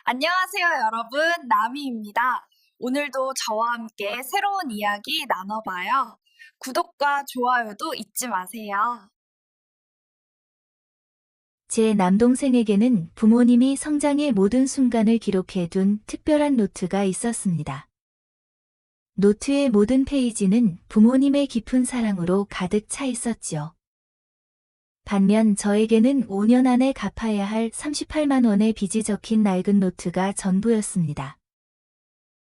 안녕하세요, 여러분. 나미입니다. 오늘도 저와 함께 새로운 이야기 나눠봐요. 구독과 좋아요도 잊지 마세요. 제 남동생에게는 부모님이 성장의 모든 순간을 기록해둔 특별한 노트가 있었습니다. 노트의 모든 페이지는 부모님의 깊은 사랑으로 가득 차 있었지요. 반면 저에게는 5년 안에 갚아야 할 38만 원의 빚이 적힌 낡은 노트가 전부였습니다.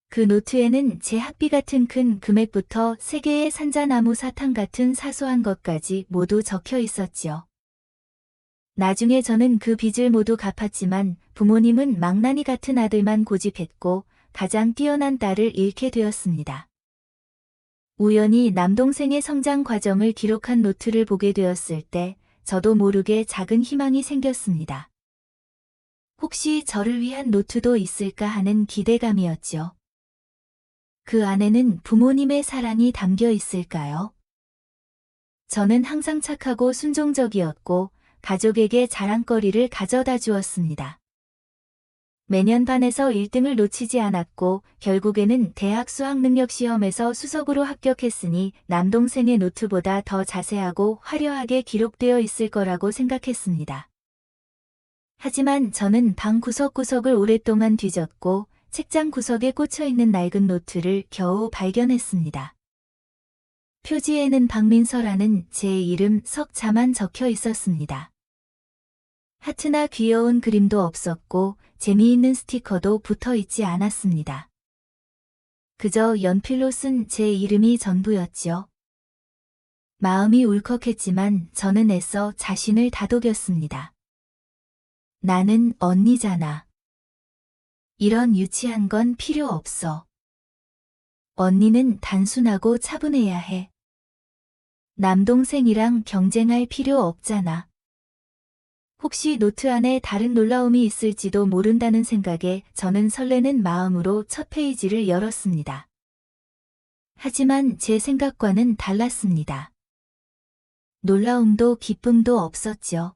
그 노트에는 제 학비 같은 큰 금액부터 세계의 산자나무 사탕 같은 사소한 것까지 모두 적혀 있었지요. 나중에 저는 그 빚을 모두 갚았지만 부모님은 망나니 같은 아들만 고집했고 가장 뛰어난 딸을 잃게 되었습니다. 우연히 남동생의 성장 과정을 기록한 노트를 보게 되었을 때 저도 모르게 작은 희망이 생겼습니다. 혹시 저를 위한 노트도 있을까 하는 기대감이었죠. 그 안에는 부모님의 사랑이 담겨 있을까요? 저는 항상 착하고 순종적이었고 가족에게 자랑거리를 가져다 주었습니다. 매년 반에서 1등을 놓치지 않았고 결국에는 대학 수학능력시험에서 수석으로 합격했으니 남동생의 노트보다 더 자세하고 화려하게 기록되어 있을 거라고 생각했습니다. 하지만 저는 방 구석구석을 오랫동안 뒤졌고 책장 구석에 꽂혀있는 낡은 노트를 겨우 발견했습니다. 표지에는 박민서라는 제 이름 석자만 적혀 있었습니다. 하트나 귀여운 그림도 없었고 재미있는 스티커도 붙어 있지 않았습니다. 그저 연필로 쓴 제 이름이 전부였지요. 마음이 울컥했지만 저는 애써 자신을 다독였습니다. 나는 언니잖아. 이런 유치한 건 필요 없어. 언니는 단순하고 차분해야 해. 남동생이랑 경쟁할 필요 없잖아. 혹시 노트 안에 다른 놀라움이 있을지도 모른다는 생각에 저는 설레는 마음으로 첫 페이지를 열었습니다. 하지만 제 생각과는 달랐습니다. 놀라움도 기쁨도 없었죠.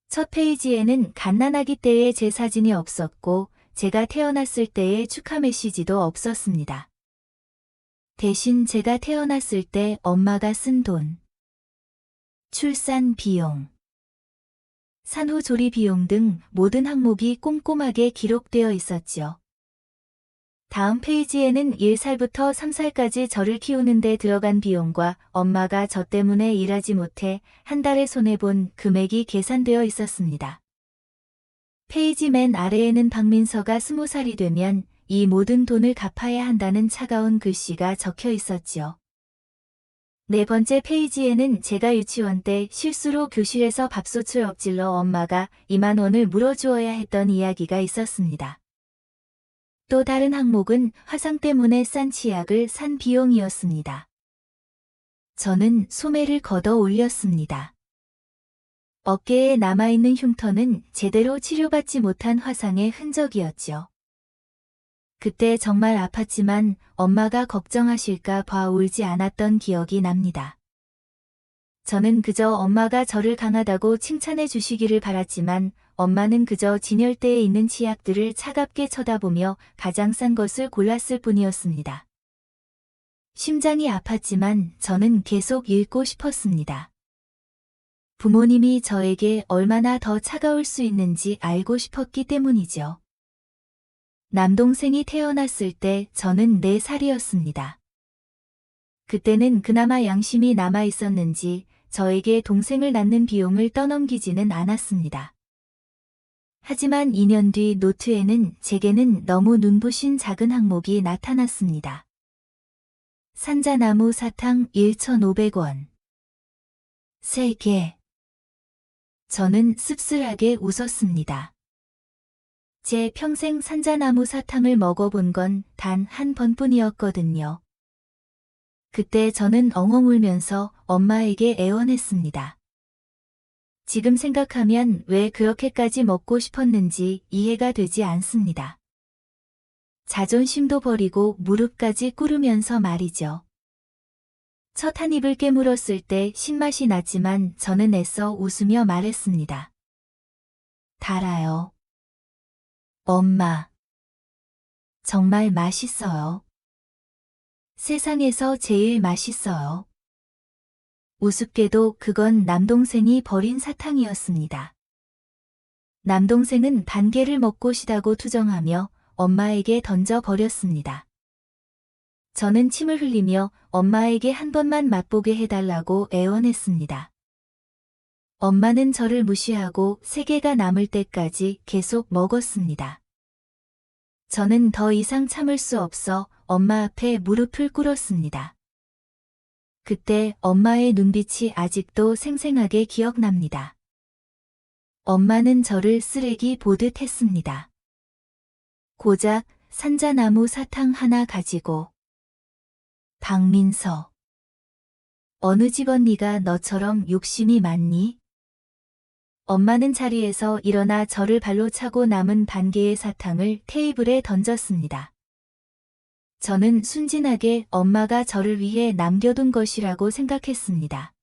첫 페이지에는 갓난아기 때의 제 사진이 없었고 제가 태어났을 때의 축하 메시지도 없었습니다. 대신 제가 태어났을 때 엄마가 쓴 돈, 출산 비용, 산후 조리 비용 등 모든 항목이 꼼꼼하게 기록되어 있었지요. 다음 페이지에는 1살부터 3살까지 저를 키우는 데 들어간 비용과 엄마가 저 때문에 일하지 못해 한 달에 손해본 금액이 계산되어 있었습니다. 페이지 맨 아래에는 박민서가 20살이 되면 이 모든 돈을 갚아야 한다는 차가운 글씨가 적혀 있었지요. 네 번째 페이지에는 제가 유치원 때 실수로 교실에서 밥솥을 엎질러 엄마가 2만 원을 물어주어야 했던 이야기가 있었습니다. 또 다른 항목은 화상 때문에 싼 치약을 산 비용이었습니다. 저는 소매를 걷어 올렸습니다. 어깨에 남아있는 흉터는 제대로 치료받지 못한 화상의 흔적이었죠. 그때 정말 아팠지만 엄마가 걱정하실까 봐 울지 않았던 기억이 납니다. 저는 그저 엄마가 저를 강하다고 칭찬해 주시기를 바랐지만 엄마는 그저 진열대에 있는 치약들을 차갑게 쳐다보며 가장 싼 것을 골랐을 뿐이었습니다. 심장이 아팠지만 저는 계속 읽고 싶었습니다. 부모님이 저에게 얼마나 더 차가울 수 있는지 알고 싶었기 때문이죠. 남동생이 태어났을 때 저는 4살이었습니다. 그때는 그나마 양심이 남아 있었는지 저에게 동생을 낳는 비용을 떠넘기지는 않았습니다. 하지만 2년 뒤 노트에는 제게는 너무 눈부신 작은 항목이 나타났습니다. 산자나무 사탕 1,500원. 3개. 저는 씁쓸하게 웃었습니다. 제 평생 산자나무 사탕을 먹어본 건 단 한 번뿐이었거든요. 그때 저는 엉엉 울면서 엄마에게 애원했습니다. 지금 생각하면 왜 그렇게까지 먹고 싶었는지 이해가 되지 않습니다. 자존심도 버리고 무릎까지 꿇으면서 말이죠. 첫 한 입을 깨물었을 때 신맛이 났지만 저는 애써 웃으며 말했습니다. 달아요. 엄마, 정말 맛있어요. 세상에서 제일 맛있어요. 우습게도 그건 남동생이 버린 사탕이었습니다. 남동생은 반개를 먹고 시다고 투정하며 엄마에게 던져 버렸습니다. 저는 침을 흘리며 엄마에게 한 번만 맛보게 해달라고 애원했습니다. 엄마는 저를 무시하고 3개가 남을 때까지 계속 먹었습니다. 저는 더 이상 참을 수 없어 엄마 앞에 무릎을 꿇었습니다. 그때 엄마의 눈빛이 아직도 생생하게 기억납니다. 엄마는 저를 쓰레기 보듯 했습니다. 고작 산자나무 사탕 하나 가지고. 박민서. 어느 집 언니가 너처럼 욕심이 많니? 엄마는 자리에서 일어나 저를 발로 차고 남은 반개의 사탕을 테이블에 던졌습니다. 저는 순진하게 엄마가 저를 위해 남겨둔 것이라고 생각했습니다.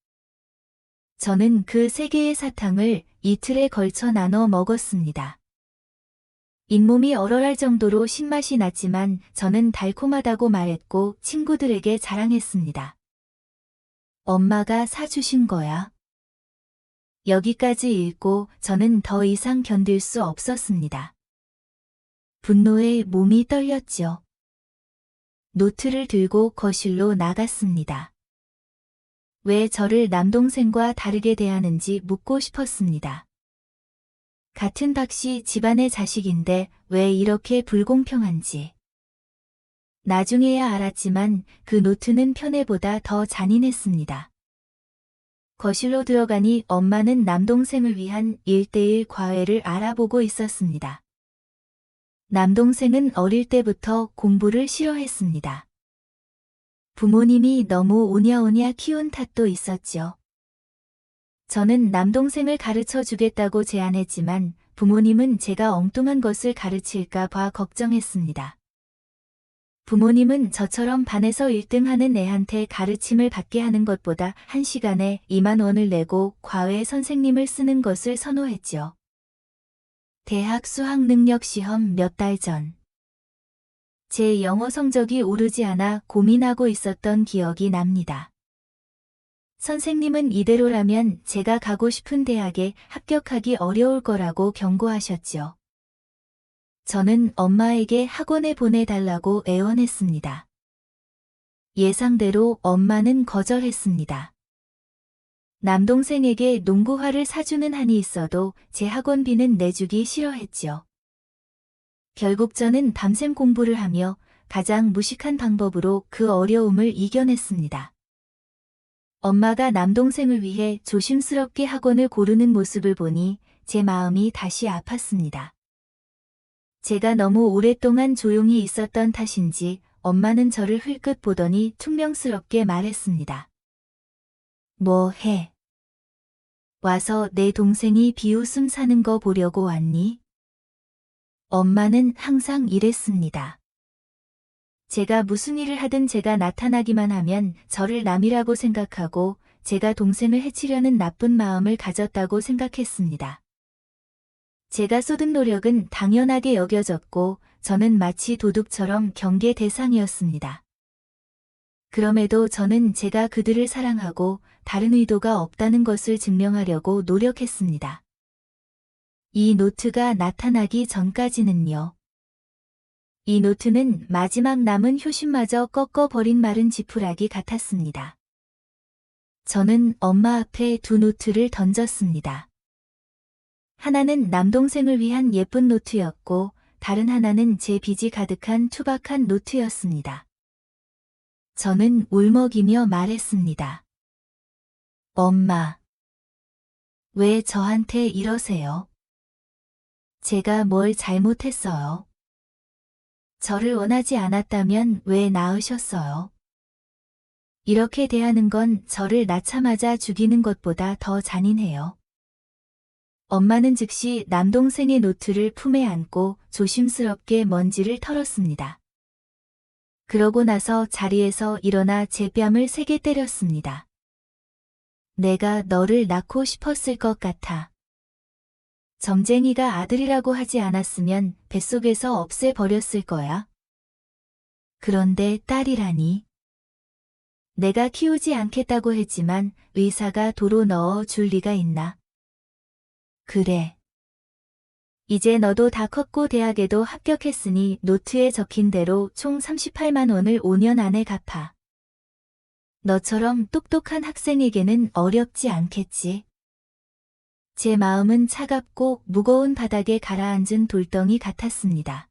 저는 그 3개의 사탕을 이틀에 걸쳐 나눠 먹었습니다. 잇몸이 얼얼할 정도로 신맛이 났지만 저는 달콤하다고 말했고 친구들에게 자랑했습니다. 엄마가 사주신 거야. 여기까지 읽고 저는 더 이상 견딜 수 없었습니다. 분노에 몸이 떨렸죠. 노트를 들고 거실로 나갔습니다. 왜 저를 남동생과 다르게 대하는지 묻고 싶었습니다. 같은 박씨 집안의 자식인데 왜 이렇게 불공평한지. 나중에야 알았지만 그 노트는 편애보다 더 잔인했습니다. 거실로 들어가니 엄마는 남동생을 위한 1:1 과외를 알아보고 있었습니다. 남동생은 어릴 때부터 공부를 싫어했습니다. 부모님이 너무 오냐오냐 키운 탓도 있었죠. 저는 남동생을 가르쳐 주겠다고 제안했지만 부모님은 제가 엉뚱한 것을 가르칠까 봐 걱정했습니다. 부모님은 저처럼 반에서 1등하는 애한테 가르침을 받게 하는 것보다 1시간에 2만 원을 내고 과외 선생님을 쓰는 것을 선호했죠. 대학 수학 능력 시험 몇 달 전. 제 영어 성적이 오르지 않아 고민하고 있었던 기억이 납니다. 선생님은 이대로라면 제가 가고 싶은 대학에 합격하기 어려울 거라고 경고하셨죠. 저는 엄마에게 학원에 보내달라고 애원했습니다. 예상대로 엄마는 거절했습니다. 남동생에게 농구화를 사주는 한이 있어도 제 학원비는 내주기 싫어했죠. 결국 저는 밤샘 공부를 하며 가장 무식한 방법으로 그 어려움을 이겨냈습니다. 엄마가 남동생을 위해 조심스럽게 학원을 고르는 모습을 보니 제 마음이 다시 아팠습니다. 제가 너무 오랫동안 조용히 있었던 탓인지 엄마는 저를 흘끗 보더니 퉁명스럽게 말했습니다. 뭐 해? 와서 내 동생이 비웃음 사는 거 보려고 왔니? 엄마는 항상 이랬습니다. 제가 무슨 일을 하든 제가 나타나기만 하면 저를 남이라고 생각하고 제가 동생을 해치려는 나쁜 마음을 가졌다고 생각했습니다. 제가 쏟은 노력은 당연하게 여겨졌고 저는 마치 도둑처럼 경계 대상이었습니다. 그럼에도 저는 제가 그들을 사랑하고 다른 의도가 없다는 것을 증명하려고 노력했습니다. 이 노트가 나타나기 전까지는요. 이 노트는 마지막 남은 효심마저 꺾어버린 마른 지푸라기 같았습니다. 저는 엄마 앞에 2 노트를 던졌습니다. 하나는 남동생을 위한 예쁜 노트였고 다른 하나는 제 빚이 가득한 투박한 노트였습니다. 저는 울먹이며 말했습니다. 엄마, 왜 저한테 이러세요? 제가 뭘 잘못했어요? 저를 원하지 않았다면 왜 낳으셨어요? 이렇게 대하는 건 저를 낳자마자 죽이는 것보다 더 잔인해요. 엄마는 즉시 남동생의 노트를 품에 안고 조심스럽게 먼지를 털었습니다. 그러고 나서 자리에서 일어나 제 뺨을 3개 때렸습니다. 내가 너를 낳고 싶었을 것 같아. 점쟁이가 아들이라고 하지 않았으면 뱃속에서 없애버렸을 거야. 그런데 딸이라니. 내가 키우지 않겠다고 했지만 의사가 도로 넣어 줄 리가 있나. 그래. 이제 너도 다 컸고 대학에도 합격했으니 노트에 적힌 대로 총 38만 원을 5년 안에 갚아. 너처럼 똑똑한 학생에게는 어렵지 않겠지. 제 마음은 차갑고 무거운 바닥에 가라앉은 돌덩이 같았습니다.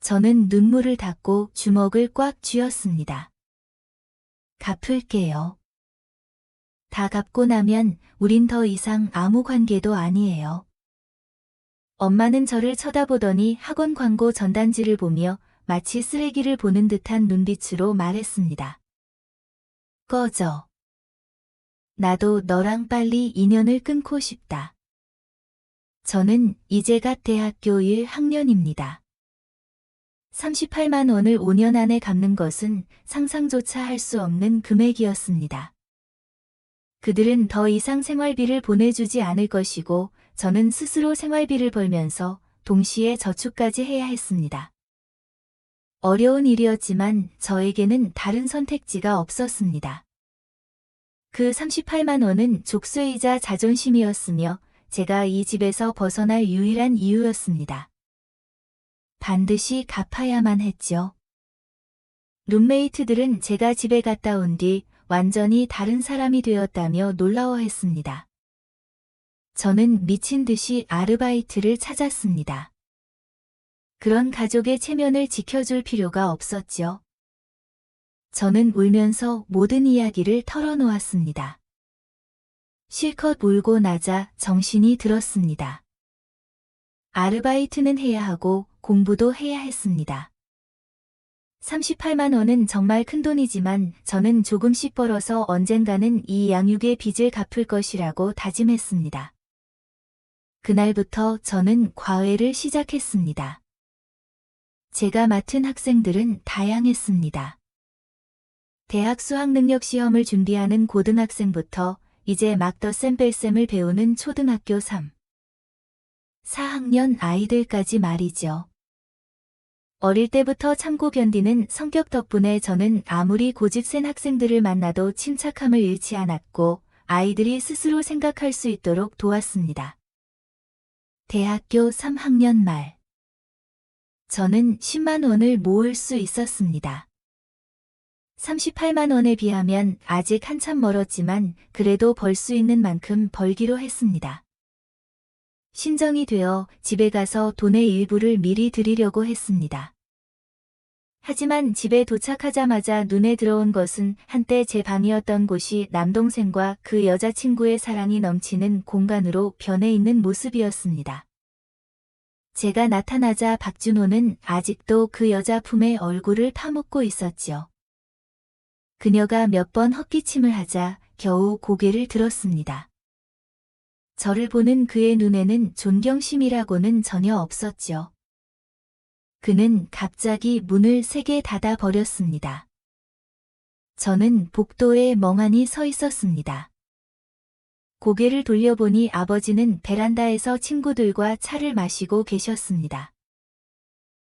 저는 눈물을 닦고 주먹을 꽉 쥐었습니다. 갚을게요. 다 갚고 나면 우린 더 이상 아무 관계도 아니에요. 엄마는 저를 쳐다보더니 학원 광고 전단지를 보며 마치 쓰레기를 보는 듯한 눈빛으로 말했습니다. 꺼져. 나도 너랑 빨리 인연을 끊고 싶다. 저는 이제 갓 대학교 1학년입니다. 38만 원을 5년 안에 갚는 것은 상상조차 할 수 없는 금액이었습니다. 그들은 더 이상 생활비를 보내주지 않을 것이고 저는 스스로 생활비를 벌면서 동시에 저축까지 해야 했습니다. 어려운 일이었지만 저에게는 다른 선택지가 없었습니다. 그 38만 원은 족쇄이자 자존심이었으며 제가 이 집에서 벗어날 유일한 이유였습니다. 반드시 갚아야만 했죠. 룸메이트들은 제가 집에 갔다 온 뒤 완전히 다른 사람이 되었다며 놀라워했습니다. 저는 미친 듯이 아르바이트를 찾았습니다. 그런 가족의 체면을 지켜줄 필요가 없었죠. 저는 울면서 모든 이야기를 털어놓았습니다. 실컷 울고 나자 정신이 들었습니다. 아르바이트는 해야 하고 공부도 해야 했습니다. 38만 원은 정말 큰 돈이지만 저는 조금씩 벌어서 언젠가는 이 양육의 빚을 갚을 것이라고 다짐했습니다. 그날부터 저는 과외를 시작했습니다. 제가 맡은 학생들은 다양했습니다. 대학 수학능력시험을 준비하는 고등학생부터 이제 막 덧셈뺄셈을 배우는 초등학교 3, 4학년 아이들까지 말이죠. 어릴 때부터 참고 견디는 성격 덕분에 저는 아무리 고집센 학생들을 만나도 침착함을 잃지 않았고 아이들이 스스로 생각할 수 있도록 도왔습니다. 대학교 3학년 말. 저는 10만 원을 모을 수 있었습니다. 38만 원에 비하면 아직 한참 멀었지만 그래도 벌 수 있는 만큼 벌기로 했습니다. 신정이 되어 집에 가서 돈의 일부를 미리 드리려고 했습니다. 하지만 집에 도착하자마자 눈에 들어온 것은 한때 제 방이었던 곳이 남동생과 그 여자친구의 사랑이 넘치는 공간으로 변해 있는 모습이었습니다. 제가 나타나자 박준호는 아직도 그 여자 품에 얼굴을 파묻고 있었죠. 그녀가 몇 번 헛기침을 하자 겨우 고개를 들었습니다. 저를 보는 그의 눈에는 존경심이라고는 전혀 없었죠. 그는 갑자기 문을 세게 닫아 버렸습니다. 저는 복도에 멍하니 서 있었습니다. 고개를 돌려보니 아버지는 베란다에서 친구들과 차를 마시고 계셨습니다.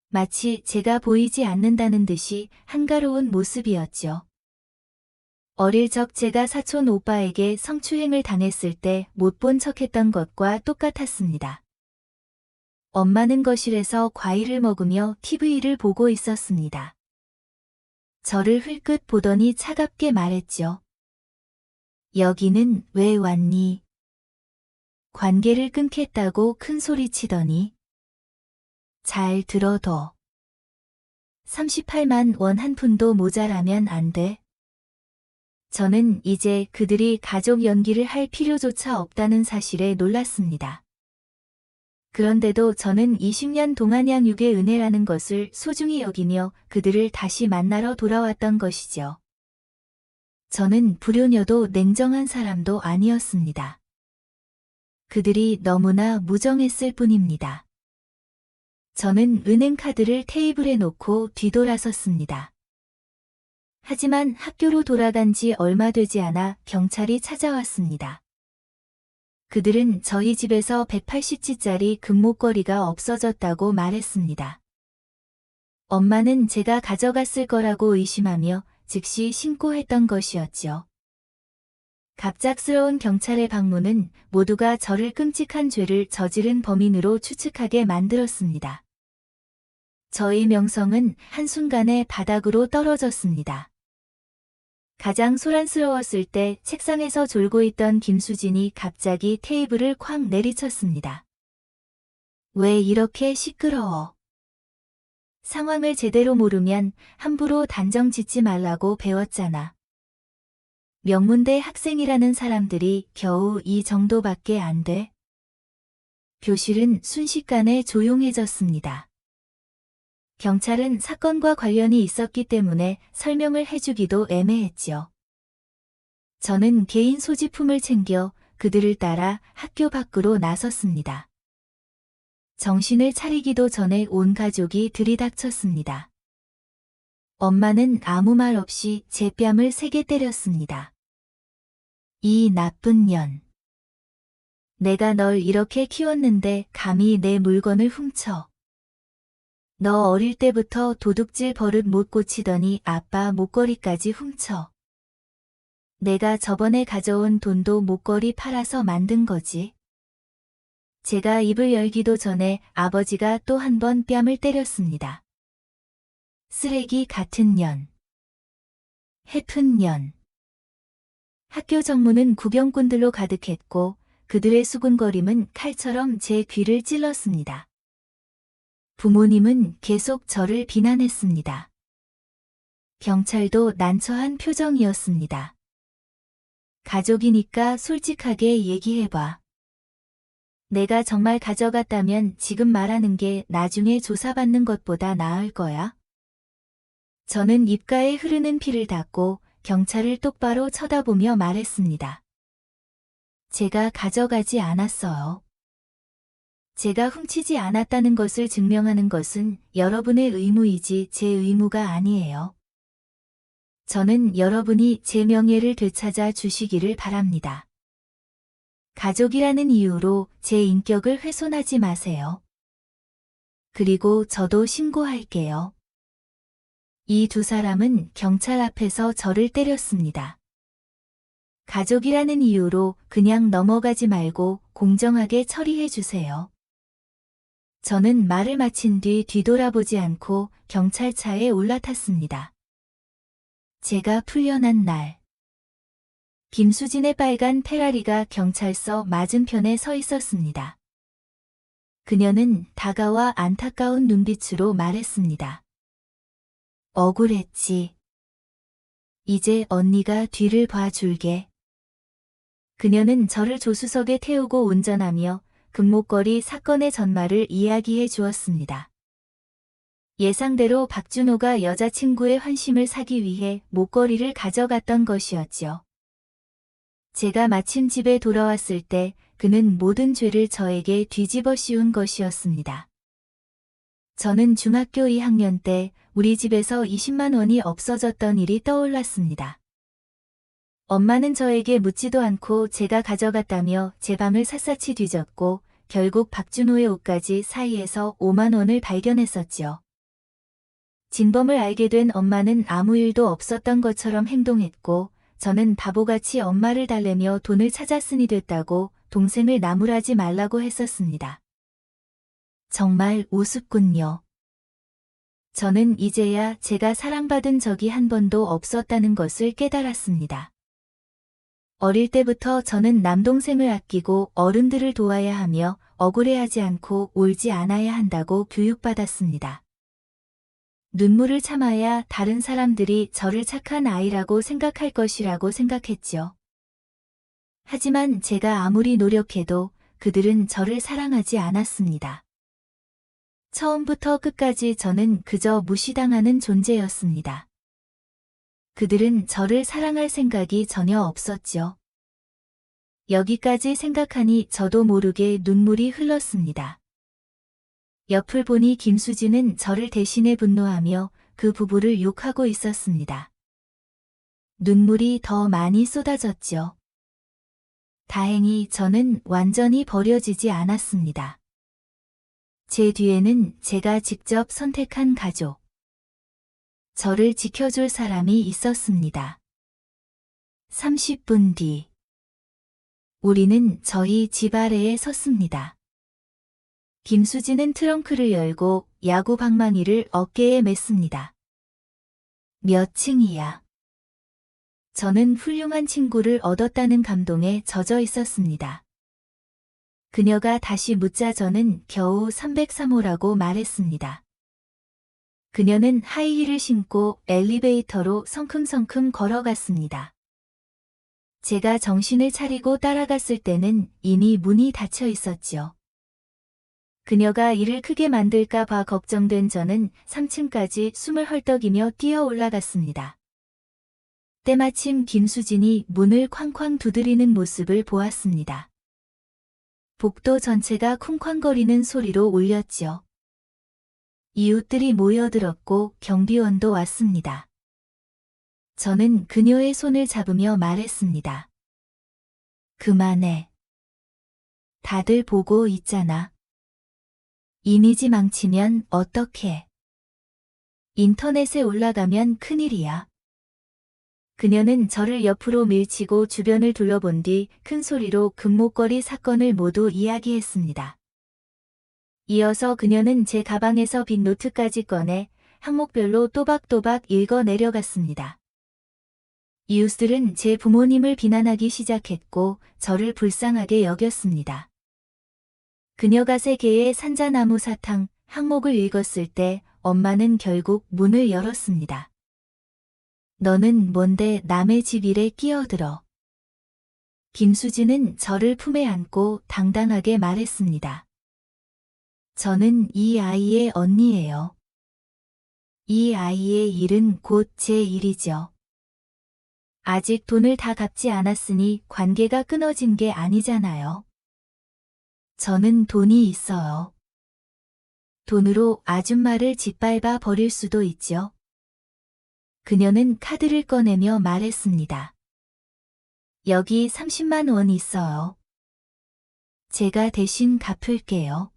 마치 제가 보이지 않는다는 듯이 한가로운 모습이었죠. 어릴 적 제가 사촌 오빠에게 성추행을 당했을 때 못 본 척했던 것과 똑같았습니다. 엄마는 거실에서 과일을 먹으며 TV를 보고 있었습니다. 저를 흘끗 보더니 차갑게 말했죠. 여기는 왜 왔니? 관계를 끊겠다고 큰 소리 치더니. 잘 들어둬. 38만 원 한 푼도 모자라면 안 돼. 저는 이제 그들이 가족 연기를 할 필요조차 없다는 사실에 놀랐습니다. 그런데도 저는 20년 동안 양육의 은혜라는 것을 소중히 여기며 그들을 다시 만나러 돌아왔던 것이죠. 저는 불효녀도 냉정한 사람도 아니었습니다. 그들이 너무나 무정했을 뿐입니다. 저는 은행 카드를 테이블에 놓고 뒤돌아섰습니다. 하지만 학교로 돌아간 지 얼마 되지 않아 경찰이 찾아왔습니다. 그들은 저희 집에서 180G짜리 금목걸이가 없어졌다고 말했습니다. 엄마는 제가 가져갔을 거라고 의심하며 즉시 신고했던 것이었죠. 갑작스러운 경찰의 방문은 모두가 저를 끔찍한 죄를 저지른 범인으로 추측하게 만들었습니다. 저의 명성은 한순간에 바닥으로 떨어졌습니다. 가장 소란스러웠을 때 책상에서 졸고 있던 김수진이 갑자기 테이블을 쾅 내리쳤습니다. 왜 이렇게 시끄러워? 상황을 제대로 모르면 함부로 단정 짓지 말라고 배웠잖아. 명문대 학생이라는 사람들이 겨우 이 정도밖에 안 돼? 교실은 순식간에 조용해졌습니다. 경찰은 사건과 관련이 있었기 때문에 설명을 해주기도 애매했지요. 저는 개인 소지품을 챙겨 그들을 따라 학교 밖으로 나섰습니다. 정신을 차리기도 전에 온 가족이 들이닥쳤습니다. 엄마는 아무 말 없이 제 뺨을 세게 때렸습니다. 이 나쁜 년. 내가 널 이렇게 키웠는데 감히 내 물건을 훔쳐. 너 어릴 때부터 도둑질 버릇 못 고치더니 아빠 목걸이까지 훔쳐. 내가 저번에 가져온 돈도 목걸이 팔아서 만든 거지. 제가 입을 열기도 전에 아버지가 또 한 번 뺨을 때렸습니다. 쓰레기 같은 년. 해픈 년. 학교 정문은 구경꾼들로 가득했고 그들의 수군거림은 칼처럼 제 귀를 찔렀습니다. 부모님은 계속 저를 비난했습니다. 경찰도 난처한 표정이었습니다. 가족이니까 솔직하게 얘기해봐. 내가 정말 가져갔다면 지금 말하는 게 나중에 조사받는 것보다 나을 거야? 저는 입가에 흐르는 피를 닦고 경찰을 똑바로 쳐다보며 말했습니다. 제가 가져가지 않았어요. 제가 훔치지 않았다는 것을 증명하는 것은 여러분의 의무이지 제 의무가 아니에요. 저는 여러분이 제 명예를 되찾아 주시기를 바랍니다. 가족이라는 이유로 제 인격을 훼손하지 마세요. 그리고 저도 신고할게요. 이 두 사람은 경찰 앞에서 저를 때렸습니다. 가족이라는 이유로 그냥 넘어가지 말고 공정하게 처리해 주세요. 저는 말을 마친 뒤 뒤돌아보지 않고 경찰차에 올라탔습니다. 제가 풀려난 날. 김수진의 빨간 페라리가 경찰서 맞은편에 서 있었습니다. 그녀는 다가와 안타까운 눈빛으로 말했습니다. 억울했지. 이제 언니가 뒤를 봐줄게. 그녀는 저를 조수석에 태우고 운전하며 금목걸이 사건의 전말을 이야기해 주었습니다. 예상대로 박준호가 여자친구의 환심을 사기 위해 목걸이를 가져갔던 것이었죠. 제가 마침 집에 돌아왔을 때 그는 모든 죄를 저에게 뒤집어 씌운 것이었습니다. 저는 중학교 2학년 때 우리 집에서 20만 원이 없어졌던 일이 떠올랐습니다. 엄마는 저에게 묻지도 않고 제가 가져갔다며 제 방을 샅샅이 뒤졌고 결국 박준호의 옷가지 사이에서 5만 원을 발견했었죠. 진범을 알게 된 엄마는 아무 일도 없었던 것처럼 행동했고 저는 바보같이 엄마를 달래며 돈을 찾았으니 됐다고 동생을 나무라지 말라고 했었습니다. 정말 우습군요. 저는 이제야 제가 사랑받은 적이 한 번도 없었다는 것을 깨달았습니다. 어릴 때부터 저는 남동생을 아끼고 어른들을 도와야 하며 억울해하지 않고 울지 않아야 한다고 교육받았습니다. 눈물을 참아야 다른 사람들이 저를 착한 아이라고 생각할 것이라고 생각했죠. 하지만 제가 아무리 노력해도 그들은 저를 사랑하지 않았습니다. 처음부터 끝까지 저는 그저 무시당하는 존재였습니다. 그들은 저를 사랑할 생각이 전혀 없었죠. 여기까지 생각하니 저도 모르게 눈물이 흘렀습니다. 옆을 보니 김수진은 저를 대신해 분노하며 그 부부를 욕하고 있었습니다. 눈물이 더 많이 쏟아졌죠. 다행히 저는 완전히 버려지지 않았습니다. 제 뒤에는 제가 직접 선택한 가족, 저를 지켜줄 사람이 있었습니다. 30분 뒤, 우리는 저희 집 아래에 섰습니다. 김수진은 트렁크를 열고 야구 방망이를 어깨에 맸습니다. 몇 층이야? 저는 훌륭한 친구를 얻었다는 감동에 젖어 있었습니다. 그녀가 다시 묻자 저는 겨우 303호라고 말했습니다. 그녀는 하이힐을 신고 엘리베이터로 성큼성큼 걸어갔습니다. 제가 정신을 차리고 따라갔을 때는 이미 문이 닫혀 있었지요. 그녀가 일을 크게 만들까 봐 걱정된 저는 3층까지 숨을 헐떡이며 뛰어 올라갔습니다. 때마침 김수진이 문을 쾅쾅 두드리는 모습을 보았습니다. 복도 전체가 쿵쾅거리는 소리로 울렸지요. 이웃들이 모여들었고 경비원도 왔습니다. 저는 그녀의 손을 잡으며 말했습니다. 그만해. 다들 보고 있잖아. 이미지 망치면 어떡해. 인터넷에 올라가면 큰일이야. 그녀는 저를 옆으로 밀치고 주변을 둘러본 뒤 큰 소리로 금목걸이 사건을 모두 이야기했습니다. 이어서 그녀는 제 가방에서 빈 노트까지 꺼내 항목별로 또박또박 읽어 내려갔습니다. 이웃들은 제 부모님을 비난하기 시작했고 저를 불쌍하게 여겼습니다. 그녀가 3개의 산자나무 사탕 항목을 읽었을 때 엄마는 결국 문을 열었습니다. 너는 뭔데 남의 집 일에 끼어들어? 김수진은 저를 품에 안고 당당하게 말했습니다. 저는 이 아이의 언니예요. 이 아이의 일은 곧 제 일이죠. 아직 돈을 다 갚지 않았으니 관계가 끊어진 게 아니잖아요. 저는 돈이 있어요. 돈으로 아줌마를 짓밟아 버릴 수도 있죠. 그녀는 카드를 꺼내며 말했습니다. 여기 30만 원 있어요. 제가 대신 갚을게요.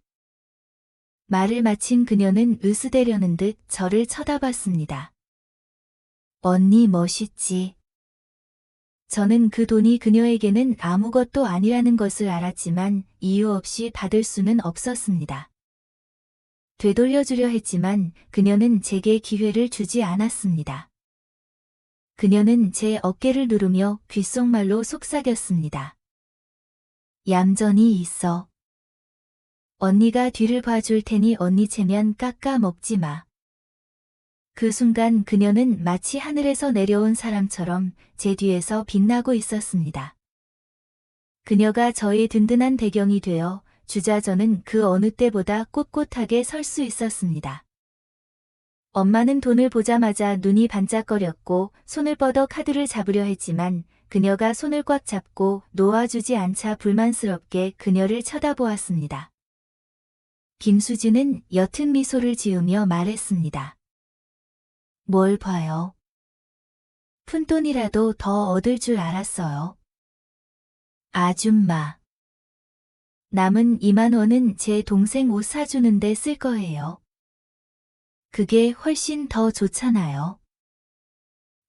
말을 마친 그녀는 으스대려는 듯 저를 쳐다봤습니다. 언니 멋있지. 저는 그 돈이 그녀에게는 아무것도 아니라는 것을 알았지만 이유 없이 받을 수는 없었습니다. 되돌려주려 했지만 그녀는 제게 기회를 주지 않았습니다. 그녀는 제 어깨를 누르며 귓속말로 속삭였습니다. 얌전히 있어. 언니가 뒤를 봐줄 테니 언니 체면 깎아 먹지 마. 그 순간 그녀는 마치 하늘에서 내려온 사람처럼 제 뒤에서 빛나고 있었습니다. 그녀가 저의 든든한 배경이 되어 주자 저는 그 어느 때보다 꼿꼿하게 설 수 있었습니다. 엄마는 돈을 보자마자 눈이 반짝거렸고 손을 뻗어 카드를 잡으려 했지만 그녀가 손을 꽉 잡고 놓아주지 않자 불만스럽게 그녀를 쳐다보았습니다. 김수진은 옅은 미소를 지으며 말했습니다. 뭘 봐요? 푼돈이라도 더 얻을 줄 알았어요. 아줌마. 남은 2만 원은 제 동생 옷 사주는데 쓸 거예요. 그게 훨씬 더 좋잖아요.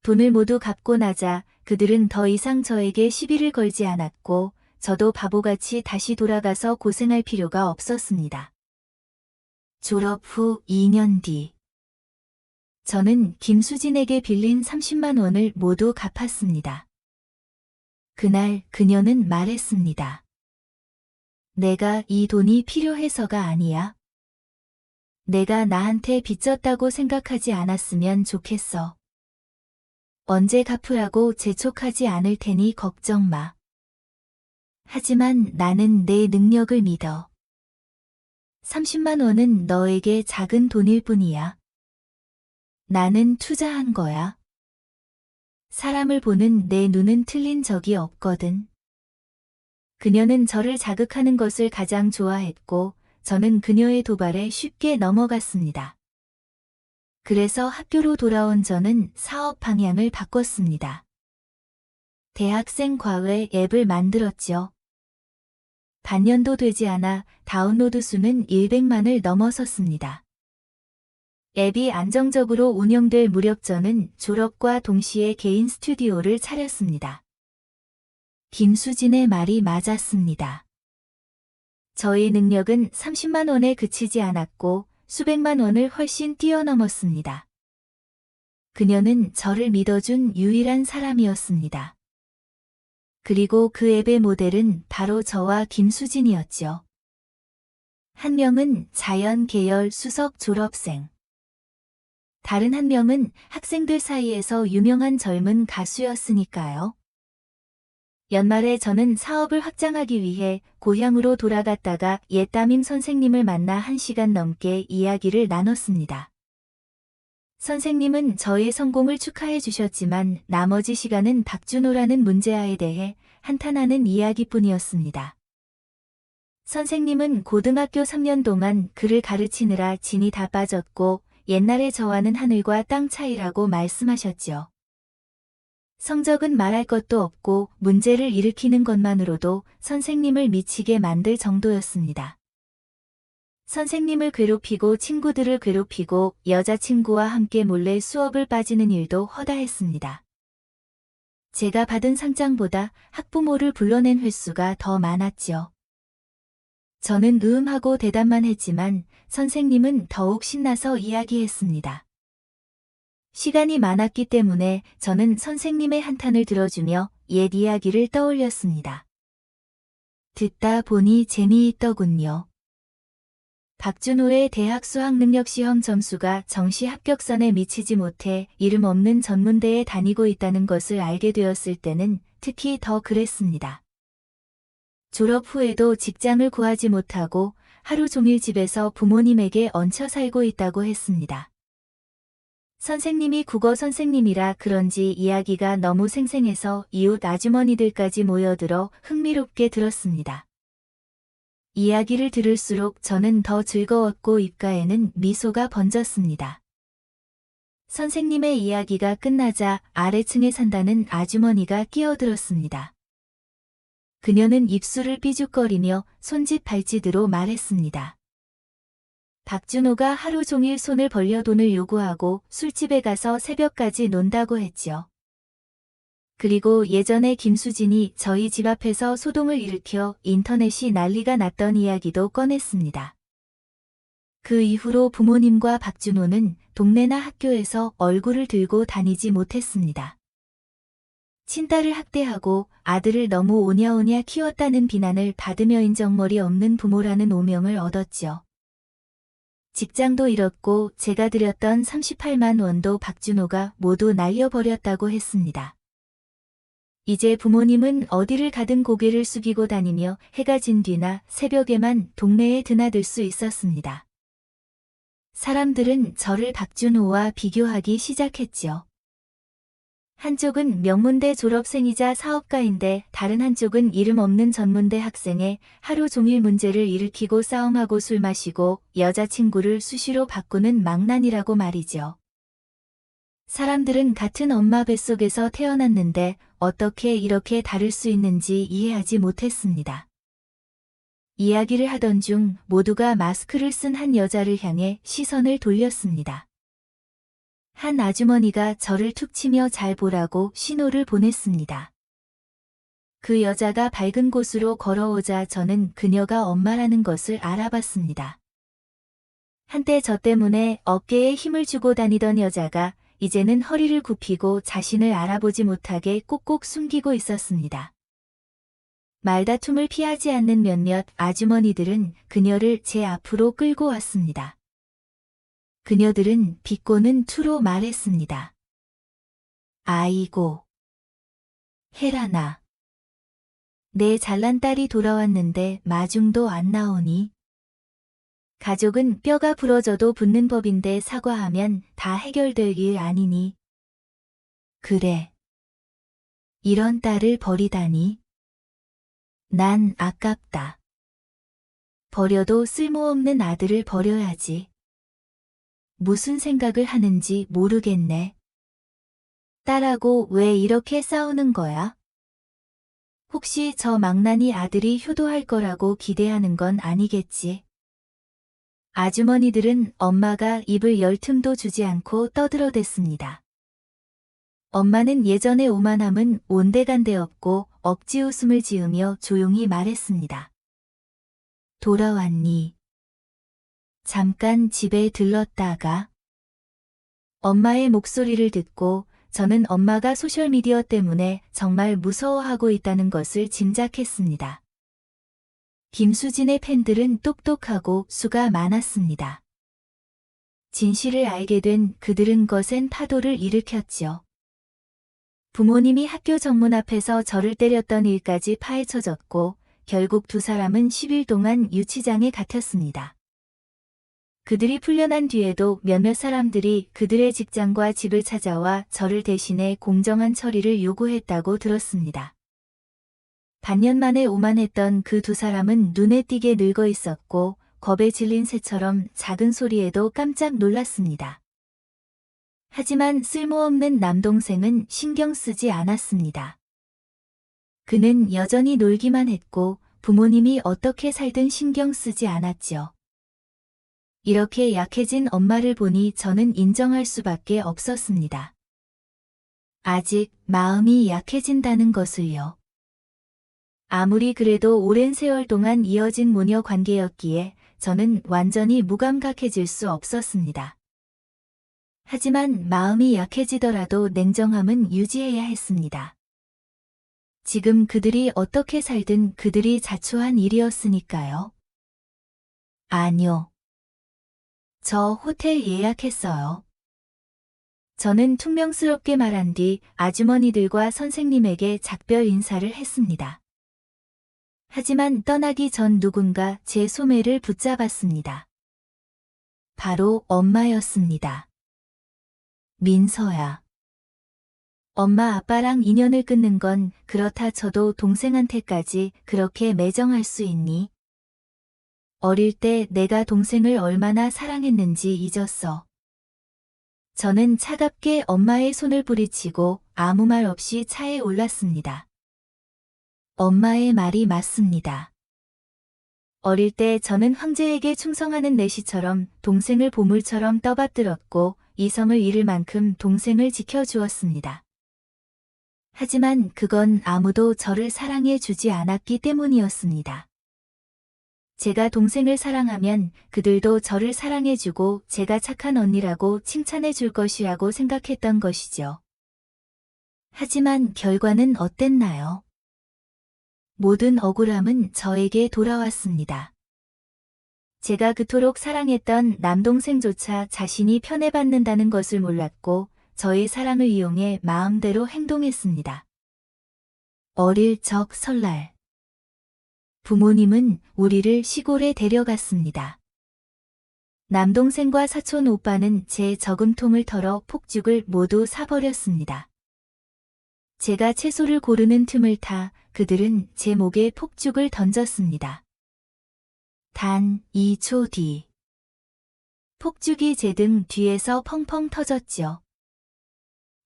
돈을 모두 갚고 나자 그들은 더 이상 저에게 시비를 걸지 않았고 저도 바보같이 다시 돌아가서 고생할 필요가 없었습니다. 졸업 후 2년 뒤. 저는 김수진에게 빌린 30만 원을 모두 갚았습니다. 그날 그녀는 말했습니다. 내가 이 돈이 필요해서가 아니야. 내가 나한테 빚졌다고 생각하지 않았으면 좋겠어. 언제 갚으라고 재촉하지 않을 테니 걱정 마. 하지만 나는 내 능력을 믿어. 30만 원은 너에게 작은 돈일 뿐이야. 나는 투자한 거야. 사람을 보는 내 눈은 틀린 적이 없거든. 그녀는 저를 자극하는 것을 가장 좋아했고 저는 그녀의 도발에 쉽게 넘어갔습니다. 그래서 학교로 돌아온 저는 사업 방향을 바꿨습니다. 대학생 과외 앱을 만들었죠. 반년도 되지 않아 다운로드 수는 100만을 넘어섰습니다. 앱이 안정적으로 운영될 무렵 저는 졸업과 동시에 개인 스튜디오를 차렸습니다. 김수진의 말이 맞았습니다. 저의 능력은 30만 원에 그치지 않았고 수백만 원을 훨씬 뛰어넘었습니다. 그녀는 저를 믿어준 유일한 사람이었습니다. 그리고 그 앱의 모델은 바로 저와 김수진이었죠. 한 명은 자연 계열 수석 졸업생. 다른 한 명은 학생들 사이에서 유명한 젊은 가수였으니까요. 연말에 저는 사업을 확장하기 위해 고향으로 돌아갔다가 옛 담임 선생님을 만나 1시간 넘게 이야기를 나눴습니다. 선생님은 저의 성공을 축하해 주셨지만 나머지 시간은 박준호라는 문제아에 대해 한탄하는 이야기뿐이었습니다. 선생님은 고등학교 3년 동안 그를 가르치느라 진이 다 빠졌고 옛날의 저와는 하늘과 땅 차이라고 말씀하셨죠. 성적은 말할 것도 없고 문제를 일으키는 것만으로도 선생님을 미치게 만들 정도였습니다. 선생님을 괴롭히고 친구들을 괴롭히고 여자친구와 함께 몰래 수업을 빠지는 일도 허다했습니다. 제가 받은 상장보다 학부모를 불러낸 횟수가 더 많았죠. 저는 으음하고 대답만 했지만 선생님은 더욱 신나서 이야기했습니다. 시간이 많았기 때문에 저는 선생님의 한탄을 들어주며 옛 이야기를 떠올렸습니다. 듣다 보니 재미있더군요. 박준호의 대학 수학능력시험 점수가 정시 합격선에 미치지 못해 이름 없는 전문대에 다니고 있다는 것을 알게 되었을 때는 특히 더 그랬습니다. 졸업 후에도 직장을 구하지 못하고 하루 종일 집에서 부모님에게 얹혀 살고 있다고 했습니다. 선생님이 국어 선생님이라 그런지 이야기가 너무 생생해서 이웃 아주머니들까지 모여들어 흥미롭게 들었습니다. 이야기를 들을수록 저는 더 즐거웠고 입가에는 미소가 번졌습니다. 선생님의 이야기가 끝나자 아래층에 산다는 아주머니가 끼어들었습니다. 그녀는 입술을 삐죽거리며 손짓 발짓으로 말했습니다. 박준호가 하루 종일 손을 벌려 돈을 요구하고 술집에 가서 새벽까지 논다고 했죠. 그리고 예전에 김수진이 저희 집 앞에서 소동을 일으켜 인터넷이 난리가 났던 이야기도 꺼냈습니다. 그 이후로 부모님과 박준호는 동네나 학교에서 얼굴을 들고 다니지 못했습니다. 친딸을 학대하고 아들을 너무 오냐오냐 키웠다는 비난을 받으며 인정머리 없는 부모라는 오명을 얻었죠. 직장도 잃었고 제가 들였던 38만 원도 박준호가 모두 날려버렸다고 했습니다. 이제 부모님은 어디를 가든 고개를 숙이고 다니며 해가 진 뒤나 새벽에만 동네에 드나들 수 있었습니다. 사람들은 저를 박준호와 비교하기 시작했죠. 한쪽은 명문대 졸업생이자 사업가인데 다른 한쪽은 이름 없는 전문대 학생에 하루 종일 문제를 일으키고 싸움하고 술 마시고 여자친구를 수시로 바꾸는 망난이라고 말이죠. 사람들은 같은 엄마 뱃속에서 태어났는데 어떻게 이렇게 다를 수 있는지 이해하지 못했습니다. 이야기를 하던 중 모두가 마스크를 쓴 한 여자를 향해 시선을 돌렸습니다. 한 아주머니가 저를 툭 치며 잘 보라고 신호를 보냈습니다. 그 여자가 밝은 곳으로 걸어오자 저는 그녀가 엄마라는 것을 알아봤습니다. 한때 저 때문에 어깨에 힘을 주고 다니던 여자가 이제는 허리를 굽히고 자신을 알아보지 못하게 꼭꼭 숨기고 있었습니다. 말다툼을 피하지 않는 몇몇 아주머니들은 그녀를 제 앞으로 끌고 왔습니다. 그녀들은 비꼬는 투로 말했습니다. 아이고, 혜란아. 내 잘난 딸이 돌아왔는데 마중도 안 나오니? 가족은 뼈가 부러져도 붙는 법인데 사과하면 다 해결될 일 아니니? 그래. 이런 딸을 버리다니? 난 아깝다. 버려도 쓸모없는 아들을 버려야지. 무슨 생각을 하는지 모르겠네. 딸하고 왜 이렇게 싸우는 거야? 혹시 저 망나니 아들이 효도할 거라고 기대하는 건 아니겠지. 아주머니들은 엄마가 입을 열 틈도 주지 않고 떠들어댔습니다. 엄마는 예전의 오만함은 온데간데 없고 억지 웃음을 지으며 조용히 말했습니다. 돌아왔니? 잠깐 집에 들렀다가. 엄마의 목소리를 듣고 저는 엄마가 소셜미디어 때문에 정말 무서워하고 있다는 것을 짐작했습니다. 김수진의 팬들은 똑똑하고 수가 많았습니다. 진실을 알게 된 그들은 거센 파도를 일으켰죠. 부모님이 학교 정문 앞에서 저를 때렸던 일까지 파헤쳐졌고 결국 두 사람은 10일 동안 유치장에 갇혔습니다. 그들이 풀려난 뒤에도 몇몇 사람들이 그들의 직장과 집을 찾아와 저를 대신해 공정한 처리를 요구했다고 들었습니다. 반년 만에 오만했던 그 두 사람은 눈에 띄게 늙어 있었고 겁에 질린 새처럼 작은 소리에도 깜짝 놀랐습니다. 하지만 쓸모없는 남동생은 신경 쓰지 않았습니다. 그는 여전히 놀기만 했고 부모님이 어떻게 살든 신경 쓰지 않았죠. 이렇게 약해진 엄마를 보니 저는 인정할 수밖에 없었습니다. 아직 마음이 약해진다는 것을요. 아무리 그래도 오랜 세월 동안 이어진 모녀 관계였기에 저는 완전히 무감각해질 수 없었습니다. 하지만 마음이 약해지더라도 냉정함은 유지해야 했습니다. 지금 그들이 어떻게 살든 그들이 자초한 일이었으니까요. 아니요. 저 호텔 예약했어요. 저는 퉁명스럽게 말한 뒤 아주머니들과 선생님에게 작별 인사를 했습니다. 하지만 떠나기 전 누군가 제 소매를 붙잡았습니다. 바로 엄마였습니다. 민서야. 엄마 아빠랑 인연을 끊는 건 그렇다 쳐도 동생한테까지 그렇게 매정할 수 있니? 어릴 때 내가 동생을 얼마나 사랑했는지 잊었어. 저는 차갑게 엄마의 손을 뿌리치고 아무 말 없이 차에 올랐습니다. 엄마의 말이 맞습니다. 어릴 때 저는 황제에게 충성하는 내시처럼 동생을 보물처럼 떠받들었고 이성을 잃을 만큼 동생을 지켜주었습니다. 하지만 그건 아무도 저를 사랑해 주지 않았기 때문이었습니다. 제가 동생을 사랑하면 그들도 저를 사랑해주고 제가 착한 언니라고 칭찬해 줄 것이라고 생각했던 것이죠. 하지만 결과는 어땠나요? 모든 억울함은 저에게 돌아왔습니다. 제가 그토록 사랑했던 남동생조차 자신이 편애받는다는 것을 몰랐고 저의 사랑을 이용해 마음대로 행동했습니다. 어릴 적 설날. 부모님은 우리를 시골에 데려갔습니다. 남동생과 사촌 오빠는 제 저금통을 털어 폭죽을 모두 사버렸습니다. 제가 채소를 고르는 틈을 타 그들은 제 목에 폭죽을 던졌습니다. 단 2초 뒤. 폭죽이 제 등 뒤에서 펑펑 터졌죠.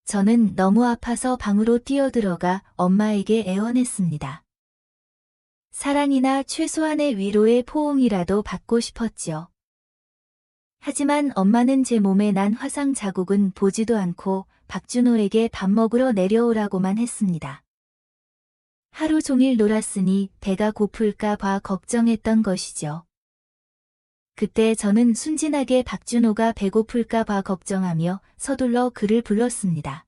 저는 너무 아파서 방으로 뛰어들어가 엄마에게 애원했습니다. 사랑이나 최소한의 위로의 포옹이라도 받고 싶었죠. 하지만 엄마는 제 몸에 난 화상 자국은 보지도 않고 박준호에게 밥 먹으러 내려오라고만 했습니다. 하루 종일 놀았으니 배가 고플까 봐 걱정했던 것이죠. 그때 저는 순진하게 박준호가 배고플까 봐 걱정하며 서둘러 그를 불렀습니다.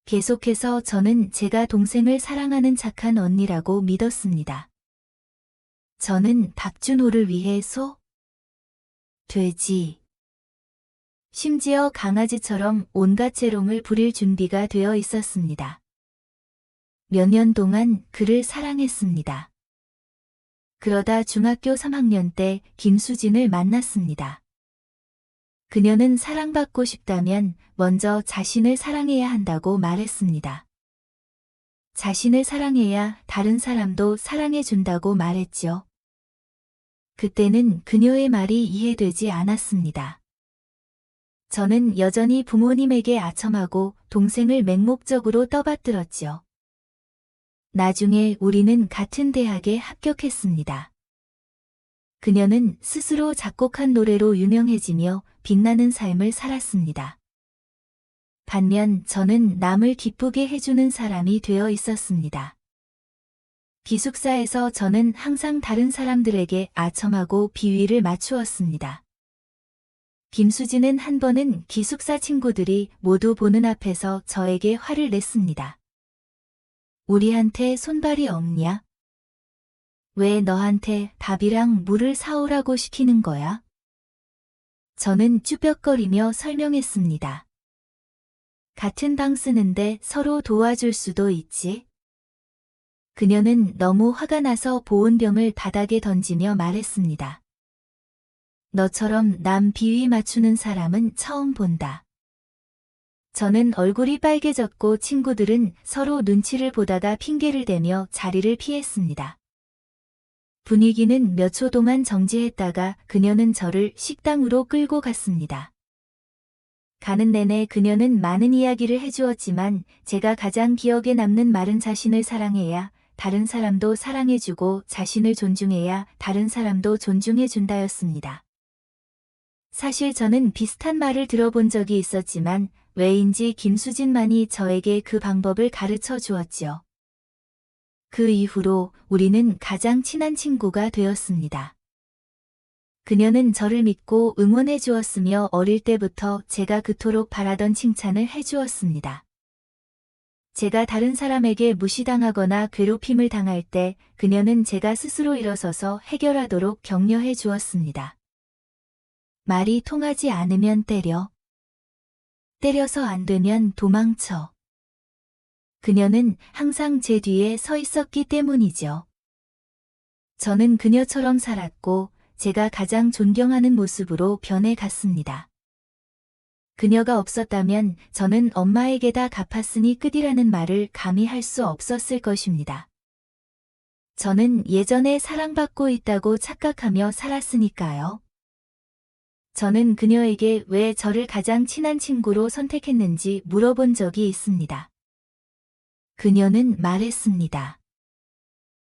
계속해서 저는 제가 동생을 사랑하는 착한 언니라고 믿었습니다. 저는 박준호를 위해 돼지, 심지어 강아지처럼 온갖 재롱을 부릴 준비가 되어 있었습니다. 몇 년 동안 그를 사랑했습니다. 그러다 중학교 3학년 때 김수진을 만났습니다. 그녀는 사랑받고 싶다면 먼저 자신을 사랑해야 한다고 말했습니다. 자신을 사랑해야 다른 사람도 사랑해준다고 말했죠. 그때는 그녀의 말이 이해되지 않았습니다. 저는 여전히 부모님에게 아첨하고 동생을 맹목적으로 떠받들었죠. 나중에 우리는 같은 대학에 합격했습니다. 그녀는 스스로 작곡한 노래로 유명해지며 빛나는 삶을 살았습니다. 반면 저는 남을 기쁘게 해주는 사람이 되어 있었습니다. 기숙사에서 저는 항상 다른 사람들에게 아첨하고 비위를 맞추었습니다. 김수진은 한 번은 기숙사 친구들이 모두 보는 앞에서 저에게 화를 냈습니다. 우리한테 손발이 없냐? 왜 너한테 밥이랑 물을 사오라고 시키는 거야? 저는 쭈뼛거리며 설명했습니다. 같은 방 쓰는데 서로 도와줄 수도 있지. 그녀는 너무 화가 나서 보온병을 바닥에 던지며 말했습니다. 너처럼 남 비위 맞추는 사람은 처음 본다. 저는 얼굴이 빨개졌고 친구들은 서로 눈치를 보다가 핑계를 대며 자리를 피했습니다. 분위기는 몇 초 동안 정지했다가 그녀는 저를 식당으로 끌고 갔습니다. 가는 내내 그녀는 많은 이야기를 해주었지만 제가 가장 기억에 남는 말은 자신을 사랑해야 다른 사람도 사랑해주고 자신을 존중해야 다른 사람도 존중해준다였습니다. 사실 저는 비슷한 말을 들어본 적이 있었지만 왜인지 김수진만이 저에게 그 방법을 가르쳐 주었지요. 그 이후로 우리는 가장 친한 친구가 되었습니다. 그녀는 저를 믿고 응원해 주었으며 어릴 때부터 제가 그토록 바라던 칭찬을 해 주었습니다. 제가 다른 사람에게 무시당하거나 괴롭힘을 당할 때 그녀는 제가 스스로 일어서서 해결하도록 격려해 주었습니다. 말이 통하지 않으면 때려. 때려서 안 되면 도망쳐. 그녀는 항상 제 뒤에 서 있었기 때문이죠. 저는 그녀처럼 살았고 제가 가장 존경하는 모습으로 변해갔습니다. 그녀가 없었다면 저는 엄마에게 다 갚았으니 끝이라는 말을 감히 할 수 없었을 것입니다. 저는 예전에 사랑받고 있다고 착각하며 살았으니까요. 저는 그녀에게 왜 저를 가장 친한 친구로 선택했는지 물어본 적이 있습니다. 그녀는 말했습니다.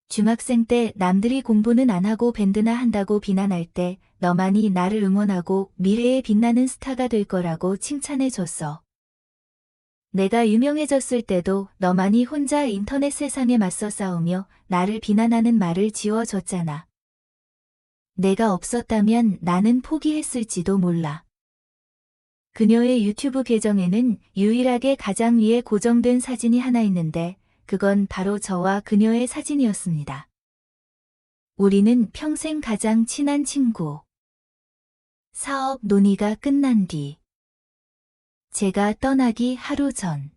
중학생 때 남들이 공부는 안 하고 밴드나 한다고 비난할 때 너만이 나를 응원하고 미래에 빛나는 스타가 될 거라고 칭찬해 줬어. 내가 유명해졌을 때도 너만이 혼자 인터넷 세상에 맞서 싸우며 나를 비난하는 말을 지워줬잖아. 내가 없었다면 나는 포기했을지도 몰라. 그녀의 유튜브 계정에는 유일하게 가장 위에 고정된 사진이 하나 있는데 그건 바로 저와 그녀의 사진이었습니다. 우리는 평생 가장 친한 친구. 사업 논의가 끝난 뒤 제가 떠나기 하루 전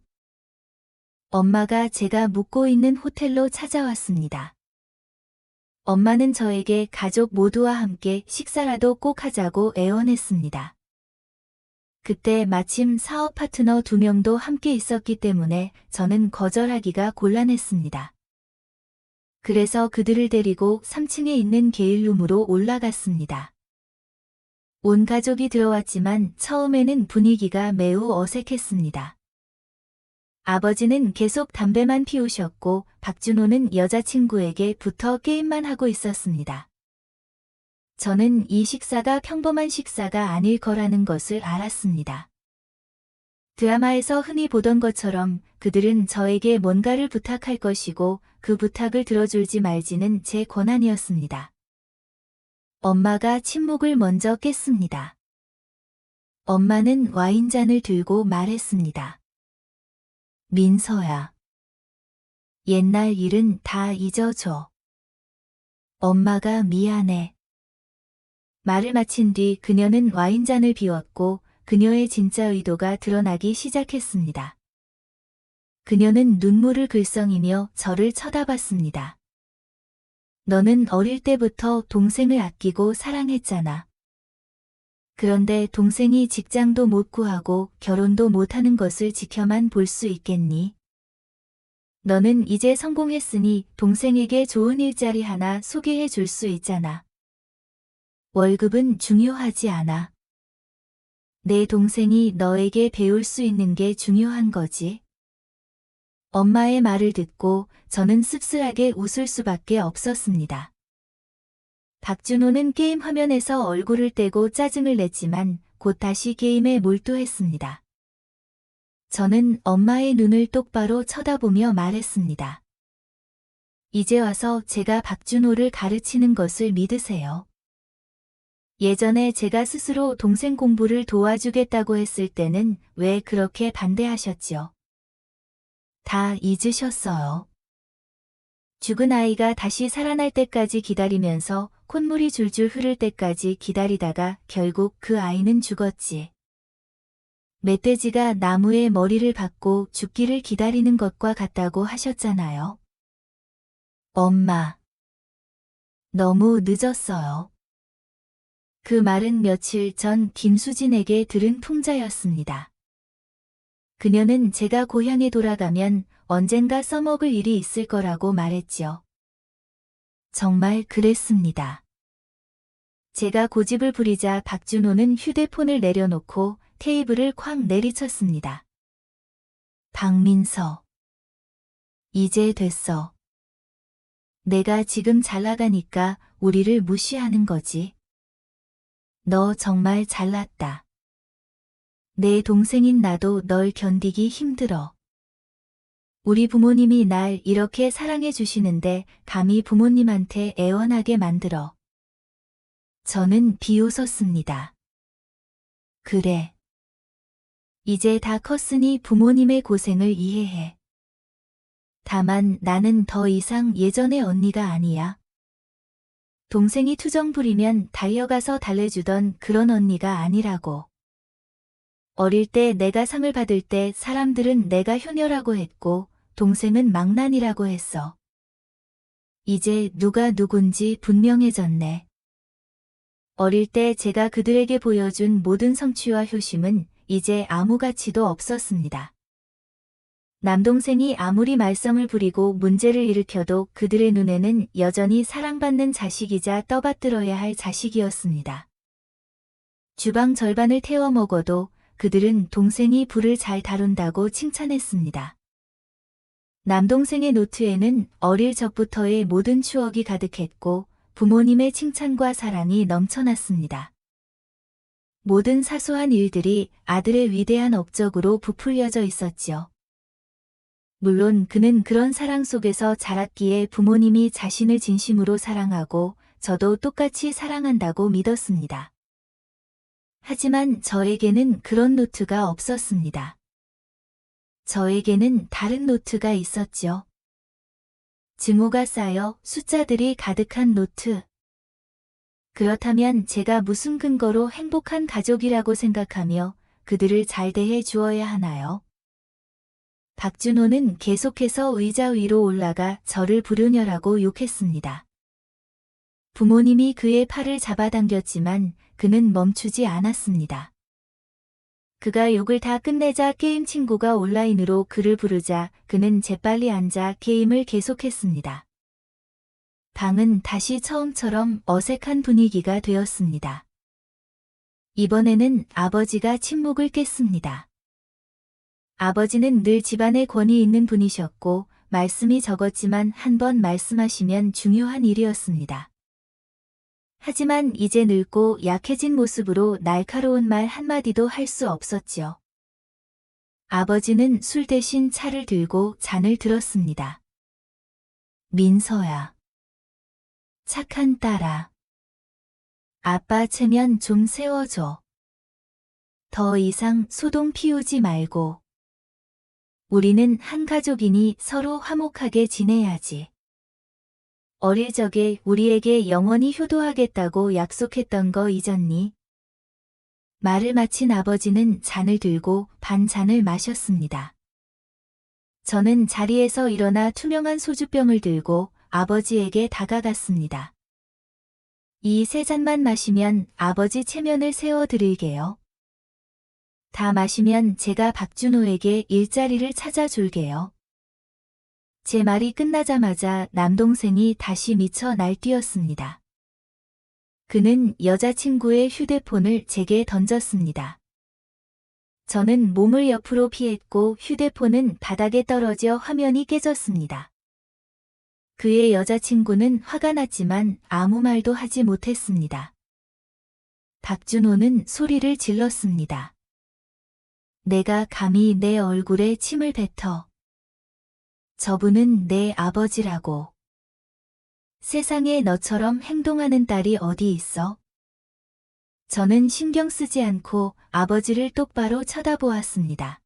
엄마가 제가 묵고 있는 호텔로 찾아왔습니다. 엄마는 저에게 가족 모두와 함께 식사라도 꼭 하자고 애원했습니다. 그때 마침 사업 파트너 2명도 함께 있었기 때문에 저는 거절하기가 곤란했습니다. 그래서 그들을 데리고 3층에 있는 게일룸으로 올라갔습니다. 온 가족이 들어왔지만 처음에는 분위기가 매우 어색했습니다. 아버지는 계속 담배만 피우셨고 박준호는 여자친구에게 붙어 게임만 하고 있었습니다. 저는 이 식사가 평범한 식사가 아닐 거라는 것을 알았습니다. 드라마에서 흔히 보던 것처럼 그들은 저에게 뭔가를 부탁할 것이고 그 부탁을 들어줄지 말지는 제 권한이었습니다. 엄마가 침묵을 먼저 깼습니다. 엄마는 와인잔을 들고 말했습니다. 민서야. 옛날 일은 다 잊어줘. 엄마가 미안해. 말을 마친 뒤 그녀는 와인잔을 비웠고 그녀의 진짜 의도가 드러나기 시작했습니다. 그녀는 눈물을 글썽이며 저를 쳐다봤습니다. 너는 어릴 때부터 동생을 아끼고 사랑했잖아. 그런데 동생이 직장도 못 구하고 결혼도 못하는 것을 지켜만 볼 수 있겠니? 너는 이제 성공했으니 동생에게 좋은 일자리 하나 소개해 줄 수 있잖아. 월급은 중요하지 않아. 내 동생이 너에게 배울 수 있는 게 중요한 거지. 엄마의 말을 듣고 저는 씁쓸하게 웃을 수밖에 없었습니다. 박준호는 게임 화면에서 얼굴을 떼고 짜증을 냈지만 곧 다시 게임에 몰두했습니다. 저는 엄마의 눈을 똑바로 쳐다보며 말했습니다. 이제 와서 제가 박준호를 가르치는 것을 믿으세요. 예전에 제가 스스로 동생 공부를 도와주겠다고 했을 때는 왜 그렇게 반대하셨지요? 다 잊으셨어요. 죽은 아이가 다시 살아날 때까지 기다리면서 콧물이 줄줄 흐를 때까지 기다리다가 결국 그 아이는 죽었지. 멧돼지가 나무에 머리를 박고 죽기를 기다리는 것과 같다고 하셨잖아요. 엄마. 너무 늦었어요. 그 말은 며칠 전 김수진에게 들은 풍자였습니다. 그녀는 제가 고향에 돌아가면 언젠가 써먹을 일이 있을 거라고 말했지요. 정말 그랬습니다. 제가 고집을 부리자 박준호는 휴대폰을 내려놓고 테이블을 쾅 내리쳤습니다. 박민서. 이제 됐어. 내가 지금 잘 나가니까 우리를 무시하는 거지. 너 정말 잘났다. 내 동생인 나도 널 견디기 힘들어. 우리 부모님이 날 이렇게 사랑해 주시는데 감히 부모님한테 애원하게 만들어. 저는 비웃었습니다. 그래. 이제 다 컸으니 부모님의 고생을 이해해. 다만 나는 더 이상 예전의 언니가 아니야. 동생이 투정 부리면 달려가서 달래주던 그런 언니가 아니라고. 어릴 때 내가 상을 받을 때 사람들은 내가 효녀라고 했고 동생은 망난이라고 했어. 이제 누가 누군지 분명해졌네. 어릴 때 제가 그들에게 보여준 모든 성취와 효심은 이제 아무 가치도 없었습니다. 남동생이 아무리 말썽을 부리고 문제를 일으켜도 그들의 눈에는 여전히 사랑받는 자식이자 떠받들어야 할 자식이었습니다. 주방 절반을 태워 먹어도 그들은 동생이 불을 잘 다룬다고 칭찬했습니다. 남동생의 노트에는 어릴 적부터의 모든 추억이 가득했고 부모님의 칭찬과 사랑이 넘쳐났습니다. 모든 사소한 일들이 아들의 위대한 업적으로 부풀려져 있었지요. 물론 그는 그런 사랑 속에서 자랐기에 부모님이 자신을 진심으로 사랑하고 저도 똑같이 사랑한다고 믿었습니다. 하지만 저에게는 그런 노트가 없었습니다. 저에게는 다른 노트가 있었죠. 증오가 쌓여 숫자들이 가득한 노트. 그렇다면 제가 무슨 근거로 행복한 가족이라고 생각하며 그들을 잘 대해 주어야 하나요? 박준호는 계속해서 의자 위로 올라가 저를 불효녀라고 욕했습니다. 부모님이 그의 팔을 잡아당겼지만 그는 멈추지 않았습니다. 그가 욕을 다 끝내자 게임 친구가 온라인으로 그를 부르자 그는 재빨리 앉아 게임을 계속했습니다. 방은 다시 처음처럼 어색한 분위기가 되었습니다. 이번에는 아버지가 침묵을 깼습니다. 아버지는 늘 집안에 권위 있는 분이셨고 말씀이 적었지만 한 번 말씀하시면 중요한 일이었습니다. 하지만 이제 늙고 약해진 모습으로 날카로운 말 한마디도 할 수 없었지요. 아버지는 술 대신 차를 들고 잔을 들었습니다. 민서야. 착한 딸아. 아빠 체면 좀 세워줘. 더 이상 소동 피우지 말고. 우리는 한 가족이니 서로 화목하게 지내야지. 어릴 적에 우리에게 영원히 효도하겠다고 약속했던 거 잊었니? 말을 마친 아버지는 잔을 들고 반잔을 마셨습니다. 저는 자리에서 일어나 투명한 소주병을 들고 아버지에게 다가갔습니다. 이 세 잔만 마시면 아버지 체면을 세워드릴게요. 다 마시면 제가 박준호에게 일자리를 찾아줄게요. 제 말이 끝나자마자 남동생이 다시 미쳐 날뛰었습니다. 그는 여자친구의 휴대폰을 제게 던졌습니다. 저는 몸을 옆으로 피했고 휴대폰은 바닥에 떨어져 화면이 깨졌습니다. 그의 여자친구는 화가 났지만 아무 말도 하지 못했습니다. 박준호는 소리를 질렀습니다. 내가 감히 내 얼굴에 침을 뱉어. 저분은 내 아버지라고. 세상에 너처럼 행동하는 딸이 어디 있어? 저는 신경 쓰지 않고 아버지를 똑바로 쳐다보았습니다.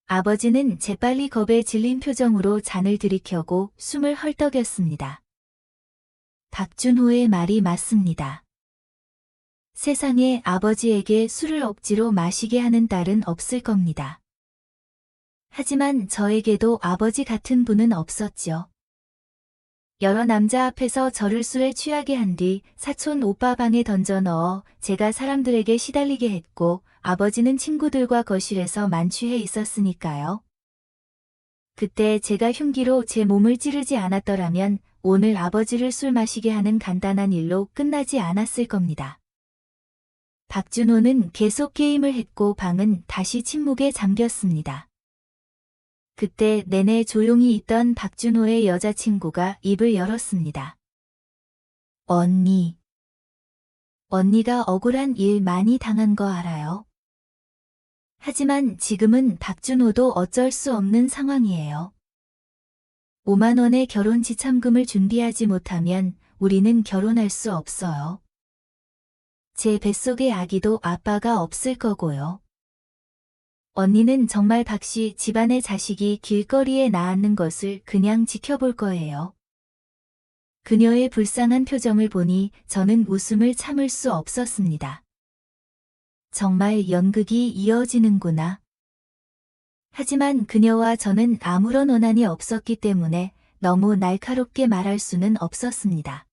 아버지는 재빨리 겁에 질린 표정으로 잔을 들이켜고 숨을 헐떡였습니다. 박준호의 말이 맞습니다. 세상에 아버지에게 술을 억지로 마시게 하는 딸은 없을 겁니다. 하지만 저에게도 아버지 같은 분은 없었죠. 여러 남자 앞에서 저를 술에 취하게 한 뒤 사촌 오빠 방에 던져 넣어 제가 사람들에게 시달리게 했고 아버지는 친구들과 거실에서 만취해 있었으니까요. 그때 제가 흉기로 제 몸을 찌르지 않았더라면 오늘 아버지를 술 마시게 하는 간단한 일로 끝나지 않았을 겁니다. 박준호는 계속 게임을 했고 방은 다시 침묵에 잠겼습니다. 그때 내내 조용히 있던 박준호의 여자친구가 입을 열었습니다. 언니. 언니가 억울한 일 많이 당한 거 알아요? 하지만 지금은 박준호도 어쩔 수 없는 상황이에요. 5만 원의 결혼 지참금을 준비하지 못하면 우리는 결혼할 수 없어요. 제 뱃속의 아기도 아빠가 없을 거고요. 언니는 정말 박씨 집안의 자식이 길거리에 나앉는 것을 그냥 지켜볼 거예요. 그녀의 불쌍한 표정을 보니 저는 웃음을 참을 수 없었습니다. 정말 연극이 이어지는구나. 하지만 그녀와 저는 아무런 원한이 없었기 때문에 너무 날카롭게 말할 수는 없었습니다.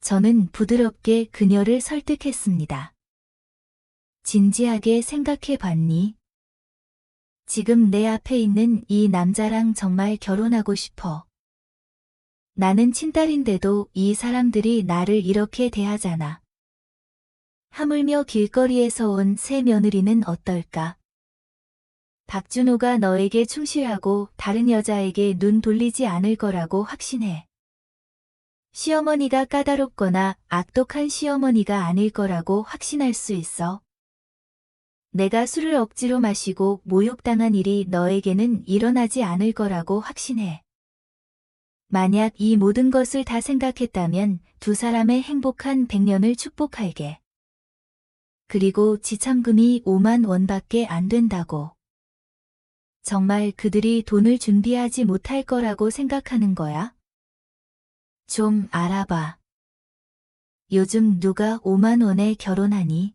저는 부드럽게 그녀를 설득했습니다. 진지하게 생각해 봤니? 지금 내 앞에 있는 이 남자랑 정말 결혼하고 싶어. 나는 친딸인데도 이 사람들이 나를 이렇게 대하잖아. 하물며 길거리에서 온 새 며느리는 어떨까? 박준호가 너에게 충실하고 다른 여자에게 눈 돌리지 않을 거라고 확신해. 시어머니가 까다롭거나 악독한 시어머니가 아닐 거라고 확신할 수 있어. 내가 술을 억지로 마시고 모욕당한 일이 너에게는 일어나지 않을 거라고 확신해. 만약 이 모든 것을 다 생각했다면 두 사람의 행복한 100년을 축복할게. 그리고 지참금이 5만 원밖에 안 된다고. 정말 그들이 돈을 준비하지 못할 거라고 생각하는 거야? 좀 알아봐. 요즘 누가 5만 원에 결혼하니?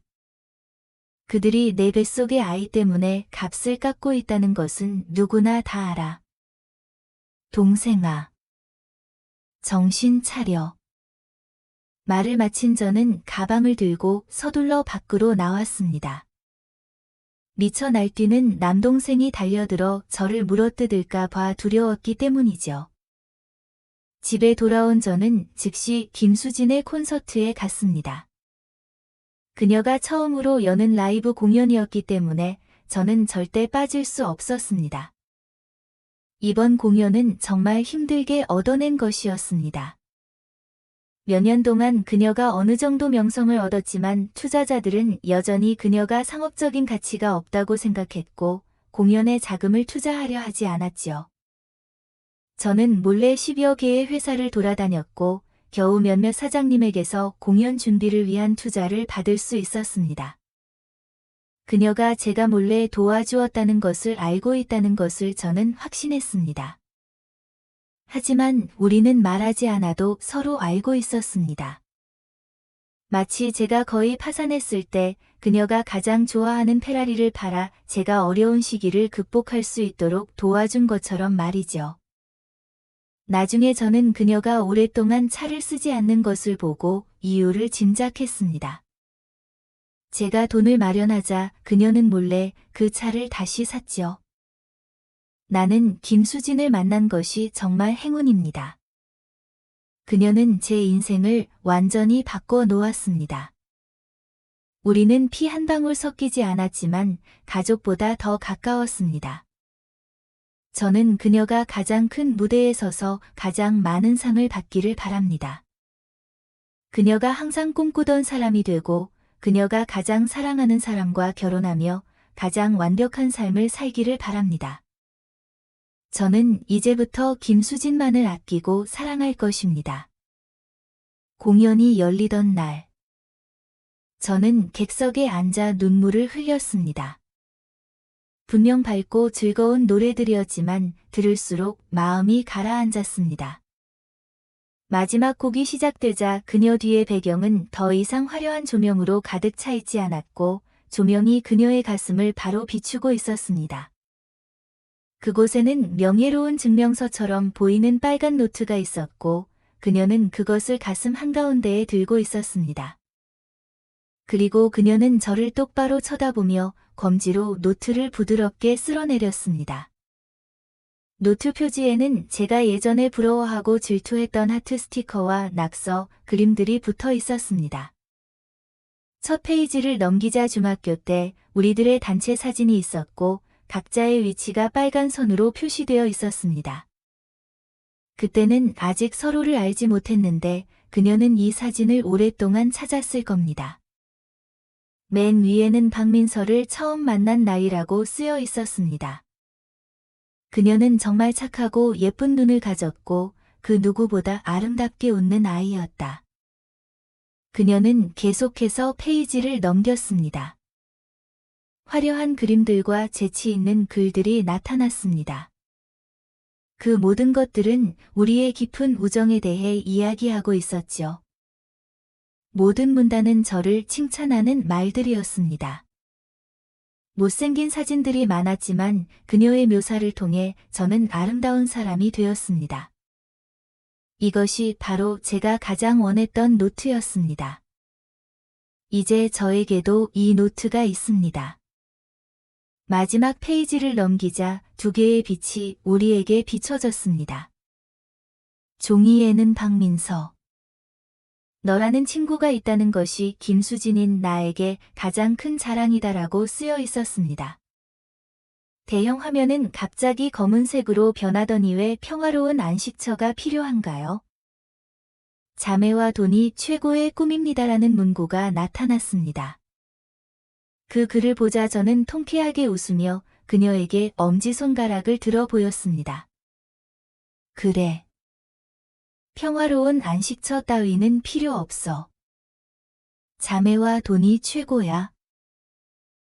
그들이 내 뱃속의 아이 때문에 값을 깎고 있다는 것은 누구나 다 알아. 동생아. 정신 차려. 말을 마친 저는 가방을 들고 서둘러 밖으로 나왔습니다. 미쳐 날뛰는 남동생이 달려들어 저를 물어뜯을까 봐 두려웠기 때문이죠. 집에 돌아온 저는 즉시 김수진의 콘서트에 갔습니다. 그녀가 처음으로 여는 라이브 공연이었기 때문에 저는 절대 빠질 수 없었습니다. 이번 공연은 정말 힘들게 얻어낸 것이었습니다. 몇 년 동안 그녀가 어느 정도 명성을 얻었지만 투자자들은 여전히 그녀가 상업적인 가치가 없다고 생각했고 공연에 자금을 투자하려 하지 않았지요. 저는 몰래 10여 개의 회사를 돌아다녔고 겨우 몇몇 사장님에게서 공연 준비를 위한 투자를 받을 수 있었습니다. 그녀가 제가 몰래 도와주었다는 것을 알고 있다는 것을 저는 확신했습니다. 하지만 우리는 말하지 않아도 서로 알고 있었습니다. 마치 제가 거의 파산했을 때 그녀가 가장 좋아하는 페라리를 팔아 제가 어려운 시기를 극복할 수 있도록 도와준 것처럼 말이죠. 나중에 저는 그녀가 오랫동안 차를 쓰지 않는 것을 보고 이유를 짐작했습니다. 제가 돈을 마련하자 그녀는 몰래 그 차를 다시 샀지요. 나는 김수진을 만난 것이 정말 행운입니다. 그녀는 제 인생을 완전히 바꿔 놓았습니다. 우리는 피 한 방울 섞이지 않았지만 가족보다 더 가까웠습니다. 저는 그녀가 가장 큰 무대에 서서 가장 많은 상을 받기를 바랍니다. 그녀가 항상 꿈꾸던 사람이 되고 그녀가 가장 사랑하는 사람과 결혼하며 가장 완벽한 삶을 살기를 바랍니다. 저는 이제부터 김수진만을 아끼고 사랑할 것입니다. 공연이 열리던 날, 저는 객석에 앉아 눈물을 흘렸습니다. 분명 밝고 즐거운 노래들이었지만 들을수록 마음이 가라앉았습니다. 마지막 곡이 시작되자 그녀 뒤의 배경은 더 이상 화려한 조명으로 가득 차 있지 않았고 조명이 그녀의 가슴을 바로 비추고 있었습니다. 그곳에는 명예로운 증명서처럼 보이는 빨간 노트가 있었고 그녀는 그것을 가슴 한가운데에 들고 있었습니다. 그리고 그녀는 저를 똑바로 쳐다보며 검지로 노트를 부드럽게 쓸어내렸습니다. 노트 표지에는 제가 예전에 부러워하고 질투했던 하트 스티커와 낙서, 그림들이 붙어 있었습니다. 첫 페이지를 넘기자 중학교 때 우리들의 단체 사진이 있었고 각자의 위치가 빨간 선으로 표시되어 있었습니다. 그때는 아직 서로를 알지 못했는데 그녀는 이 사진을 오랫동안 찾았을 겁니다. 맨 위에는 박민서를 처음 만난 나이라고 쓰여 있었습니다. 그녀는 정말 착하고 예쁜 눈을 가졌고 그 누구보다 아름답게 웃는 아이였다. 그녀는 계속해서 페이지를 넘겼습니다. 화려한 그림들과 재치 있는 글들이 나타났습니다. 그 모든 것들은 우리의 깊은 우정에 대해 이야기하고 있었죠. 모든 문단은 저를 칭찬하는 말들이었습니다. 못생긴 사진들이 많았지만 그녀의 묘사를 통해 저는 아름다운 사람이 되었습니다. 이것이 바로 제가 가장 원했던 노트였습니다. 이제 저에게도 이 노트가 있습니다. 마지막 페이지를 넘기자 두 개의 빛이 우리에게 비춰졌습니다. 종이에는 박민서. 너라는 친구가 있다는 것이 김수진인 나에게 가장 큰 자랑이다라고 쓰여 있었습니다. 대형 화면은 갑자기 검은색으로 변하더니 왜 평화로운 안식처가 필요한가요? 자매와 돈이 최고의 꿈입니다라는 문구가 나타났습니다. 그 글을 보자 저는 통쾌하게 웃으며 그녀에게 엄지손가락을 들어 보였습니다. 그래. 평화로운 안식처 따위는 필요 없어. 자매와 돈이 최고야.